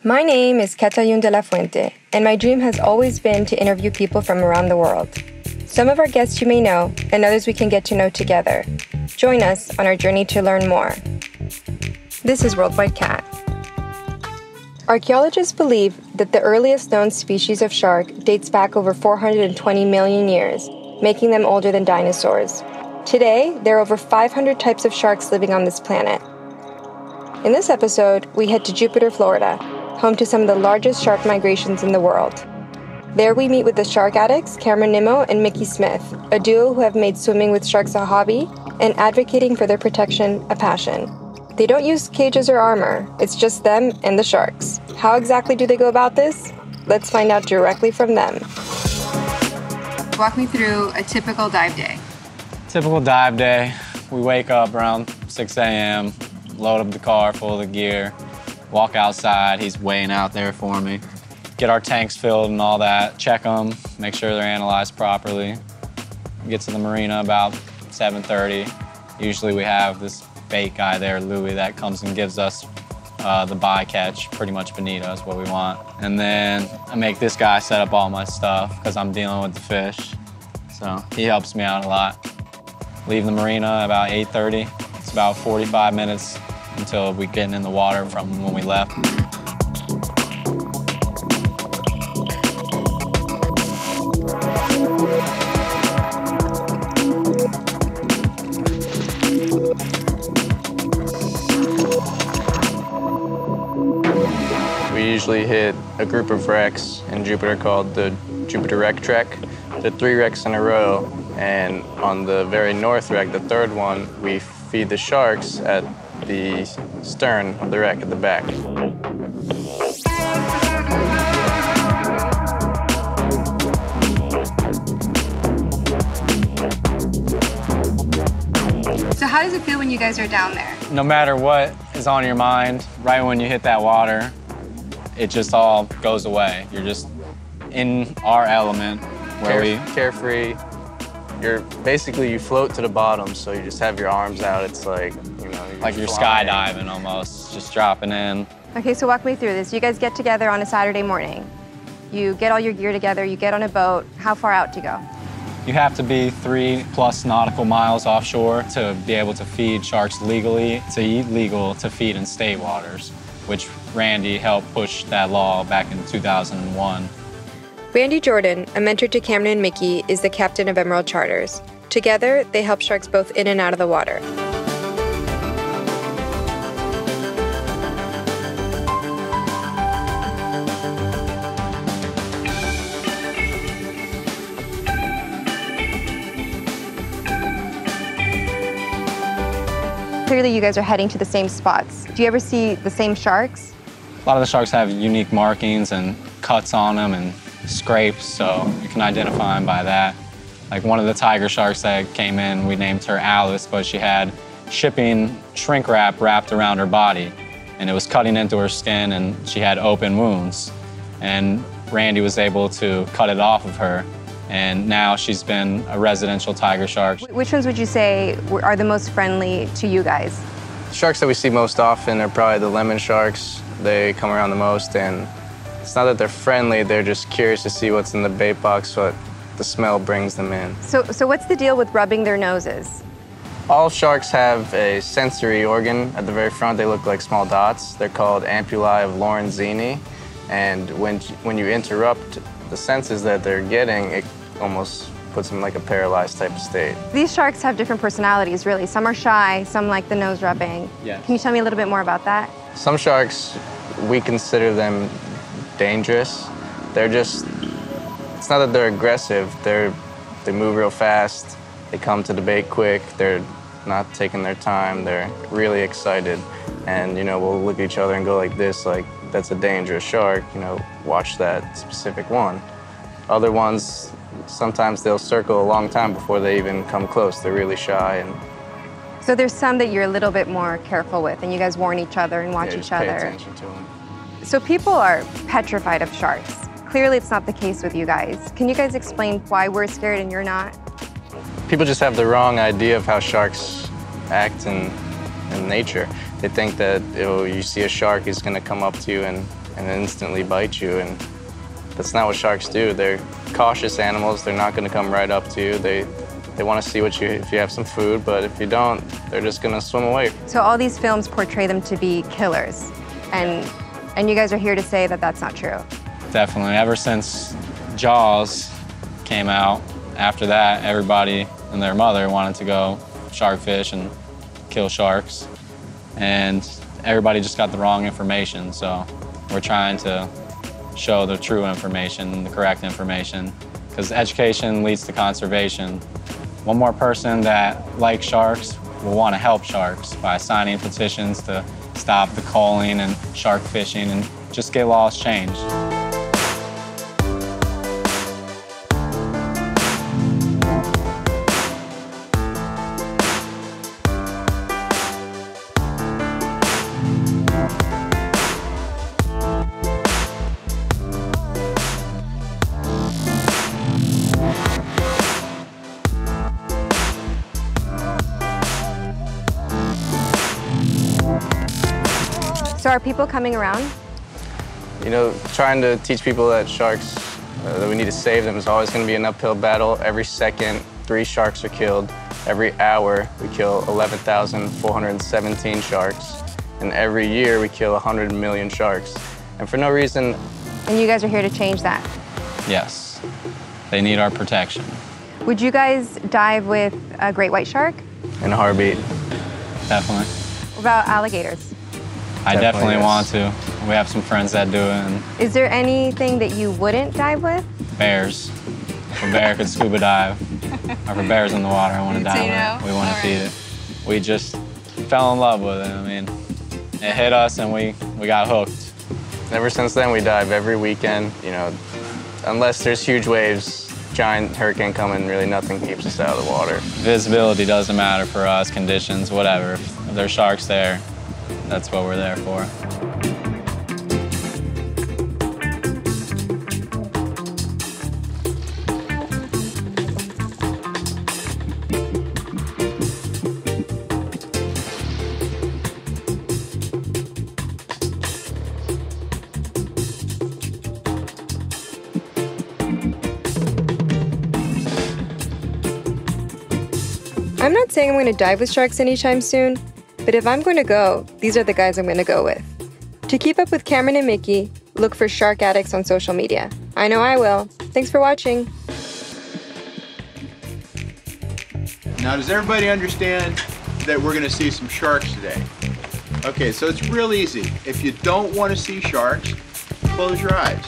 My name is Catayun de la Fuente, and my dream has always been to interview people from around the world. Some of our guests you may know, and others we can get to know together. Join us on our journey to learn more. This is Worldwide Cat. Archaeologists believe that the earliest known species of shark dates back over 420 million years, making them older than dinosaurs. Today, there are over 500 types of sharks living on this planet. In this episode, we head to Jupiter, Florida, home to some of the largest shark migrations in the world. There we meet with the shark addicts Cameron Nimmo and Mickey Smith, a duo who have made swimming with sharks a hobby and advocating for their protection a passion. They don't use cages or armor, it's just them and the sharks. How exactly do they go about this? Let's find out directly from them. Walk me through a typical dive day. Typical dive day, we wake up around 6 a.m., load up the car full of gear, walk outside, he's weighing out there for me. Get our tanks filled and all that, check them, make sure they're analyzed properly. Get to the marina about 7:30. Usually we have this bait guy there, Louie, that comes and gives us the bycatch, pretty much bonito is what we want. And then I make this guy set up all my stuff because I'm dealing with the fish. So he helps me out a lot. Leave the marina about 8:30. It's about 45 minutes until we get in the water from when we left. We usually hit a group of wrecks in Jupiter called the Jupiter Wreck Trek. There are 3 wrecks in a row, and on the very north wreck, the third one, we feed the sharks at the stern of the wreck at the back. So how does it feel when you guys are down there? No matter what is on your mind, right when you hit that water, it just all goes away. You're just in our element where carefree. You float to the bottom, so you just have your arms out. It's like, like you're skydiving almost, just dropping in. Okay, so walk me through this. You guys get together on a Saturday morning. You get all your gear together, you get on a boat. How far out to go? You have to be 3+ nautical miles offshore to be able to feed sharks legally, to eat legal, to feed in state waters, which Randy helped push that law back in 2001. Randy Jordan, a mentor to Cameron and Mickey, is the captain of Emerald Charters. Together, they help sharks both in and out of the water. Clearly, you guys are heading to the same spots. Do you ever see the same sharks? A lot of the sharks have unique markings and cuts on them and scrapes, so you can identify them by that. Like one of the tiger sharks that came in, we named her Alice, but she had shipping shrink wrap wrapped around her body, and it was cutting into her skin, and she had open wounds. And Randy was able to cut it off of her, and now she's been a residential tiger shark. Which ones would you say are the most friendly to you guys? The sharks that we see most often are probably the lemon sharks. They come around the most, and it's not that they're friendly, they're just curious to see what's in the bait box, what the smell brings them in. So what's the deal with rubbing their noses? All sharks have a sensory organ at the very front. They look like small dots. They're called ampullae of Lorenzini, and when you interrupt the senses that they're getting, it almost puts them like a paralyzed type of state. These sharks have different personalities, really. Some are shy, some like the nose rubbing. Yes. Can you tell me a little bit more about that? Some sharks, we consider them dangerous. It's not that they're aggressive, they move real fast, they come to the bait quick, they're not taking their time, they're really excited. And, we'll look at each other and go like this, like, that's a dangerous shark, watch that specific one. Other ones, sometimes they'll circle a long time before they even come close. They're really shy. So there's some that you're a little bit more careful with, and you guys warn each other and watch each other. Pay attention to them. So people are petrified of sharks. Clearly it's not the case with you guys. Can you guys explain why we're scared and you're not? People just have the wrong idea of how sharks act in nature. They think that you see a shark, he's going to come up to you and and instantly bite you. And that's not what sharks do. They're cautious animals. They're not going to come right up to you. They want to see if you have some food, but if you don't, they're just going to swim away. So all these films portray them to be killers, and you guys are here to say that that's not true. Definitely. Ever since Jaws came out, after that, everybody and their mother wanted to go shark fish and kill sharks. And everybody just got the wrong information, so we're trying to show the true information, the correct information, because education leads to conservation. One more person that likes sharks will want to help sharks by signing petitions to stop the culling and shark fishing and just get laws changed. So are people coming around? You know, trying to teach people that sharks, that we need to save them is always going to be an uphill battle. Every second, 3 sharks are killed. Every hour, we kill 11,417 sharks. And every year, we kill 100 million sharks. And for no reason. And you guys are here to change that? Yes. They need our protection. Would you guys dive with a great white shark? In a heartbeat. Definitely. What about alligators? I definitely yes. want to. We have some friends that do it. And Is there anything that you wouldn't dive with? bears. If a bear could scuba dive, or if a bear's in the water, I want to dive with it. We want to feed it. We just fell in love with it. I mean, it hit us and we got hooked. Ever since then, we dive every weekend. You know, unless there's huge waves, giant hurricane coming, really nothing keeps us out of the water. Visibility doesn't matter for us, conditions, whatever. If there's sharks there, that's what we're there for. I'm not saying I'm going to dive with sharks anytime soon, but if I'm going to go, these are the guys I'm going to go with. To keep up with Cameron and Mickey, look for Shark Addicts on social media. I know I will. Thanks for watching. Now, does everybody understand that we're going to see some sharks today? Okay, so it's real easy. If you don't want to see sharks, close your eyes.